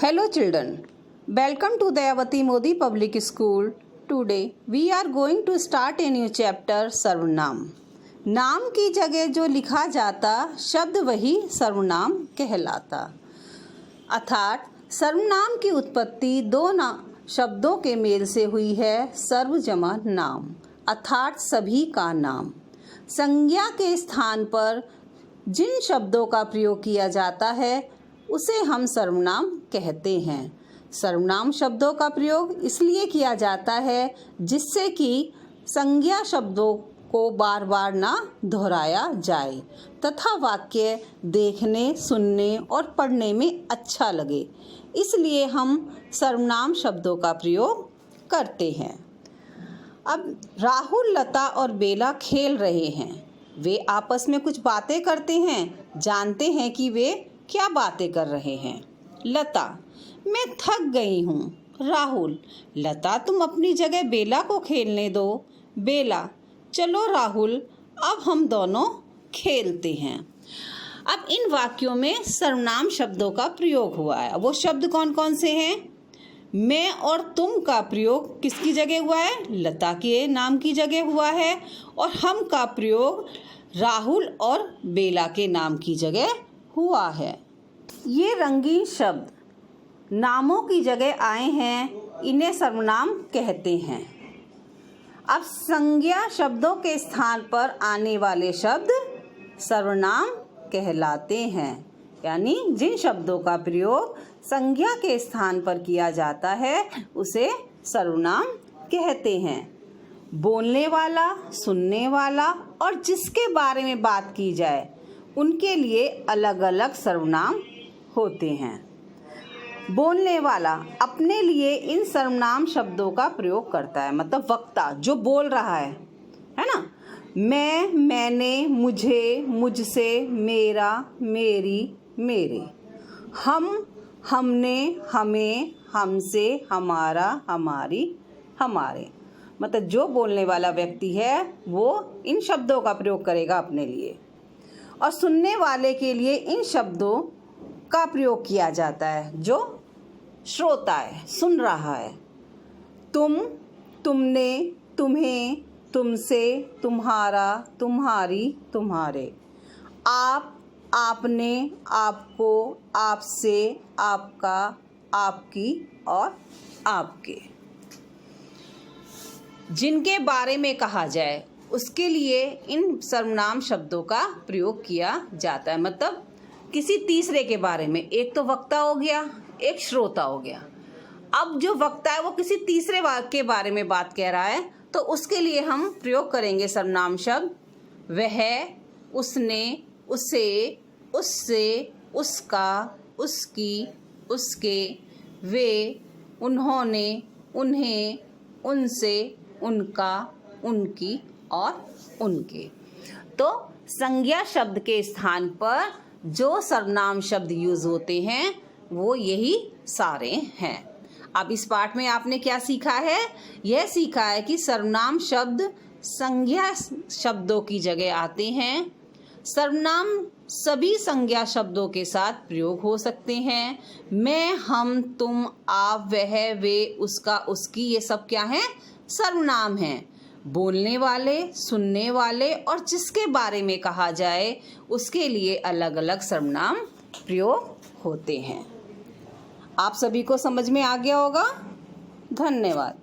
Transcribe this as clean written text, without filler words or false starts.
Hello children, welcome to Dayavati Modi Public School. Today we are going to start a new chapter सर्वनाम। नाम की जगह जो लिखा जाता शब्द वही सर्वनाम कहलाता। अर्थात सर्वनाम की उत्पत्ति दो शब्दों के मेल से हुई है। सर्व जमा नाम अर्थात सभी का नाम। संज्ञा के स्थान पर जिन शब्दों का प्रयोग किया जाता है उसे हम सर्वनाम कहते हैं। सर्वनाम शब्दों का प्रयोग इसलिए किया जाता है जिससे कि संज्ञा शब्दों को बार बार ना दोहराया जाए तथा वाक्य देखने, सुनने और पढ़ने में अच्छा लगे, इसलिए हम सर्वनाम शब्दों का प्रयोग करते हैं। अब राहुल, लता और बेला खेल रहे हैं। वे आपस में कुछ बातें करते हैं। जानते हैं कि वे क्या बातें कर रहे हैं। लता: मैं थक गई हूँ। राहुल: लता, तुम अपनी जगह बेला को खेलने दो। बेला: चलो राहुल, अब हम दोनों खेलते हैं। अब इन वाक्यों में सर्वनाम शब्दों का प्रयोग हुआ है। वो शब्द कौन कौन से हैं? मैं और तुम का प्रयोग किसकी जगह हुआ है? लता के नाम की जगह हुआ है। और हम का प्रयोग राहुल और बेला के नाम की जगह हुआ है। ये रंगीन शब्द नामों की जगह आए हैं, इन्हें सर्वनाम कहते हैं। अब संज्ञा शब्दों के स्थान पर आने वाले शब्द सर्वनाम कहलाते हैं। यानी जिन शब्दों का प्रयोग संज्ञा के स्थान पर किया जाता है उसे सर्वनाम कहते हैं। बोलने वाला, सुनने वाला और जिसके बारे में बात की जाए उनके लिए अलग अलग सर्वनाम होते हैं। बोलने वाला अपने लिए इन सर्वनाम शब्दों का प्रयोग करता है, मतलब वक्ता जो बोल रहा है ना। मैं, मैंने, मुझे, मुझसे, मेरा, मेरी, मेरे। हम, हमने, हमें, हमसे, हमारा, हमारी, हमारे। मतलब जो बोलने वाला व्यक्ति है वो इन शब्दों का प्रयोग करेगा अपने लिए। और सुनने वाले के लिए इन शब्दों का प्रयोग किया जाता है जो श्रोता है, सुन रहा है। तुम, तुमने, तुम्हें, तुमसे, तुम्हारा, तुम्हारी, तुम्हारे। आप, आपने, आपको, आपसे, आपका, आपकी और आपके। जिनके बारे में कहा जाए उसके लिए इन सर्वनाम शब्दों का प्रयोग किया जाता है। मतलब किसी तीसरे के बारे में, एक तो वक्ता हो गया, एक श्रोता हो गया। अब जो वक्ता है वो किसी तीसरे के बारे में बात कह रहा है तो उसके लिए हम प्रयोग करेंगे सर्वनाम शब्द वह, उसने, उसे, उससे, उसका, उसकी, उसके, वे, उन्होंने, उन्हें, उनसे, उनका, उनकी और उनके। तो संज्ञा शब्द के स्थान पर जो सर्वनाम शब्द यूज होते हैं वो यही सारे हैं। अब इस पाठ में आपने क्या सीखा है? यह सीखा है कि सर्वनाम शब्द संज्ञा शब्दों की जगह आते हैं। सर्वनाम सभी संज्ञा शब्दों के साथ प्रयोग हो सकते हैं। मैं, हम, तुम, आप, वह, वे, उसका, उसकी, ये सब क्या हैं? सर्वनाम हैं। बोलने वाले, सुनने वाले और जिसके बारे में कहा जाए उसके लिए अलग अलग सर्वनाम प्रयोग होते हैं। आप सभी को समझ में आ गया होगा। धन्यवाद।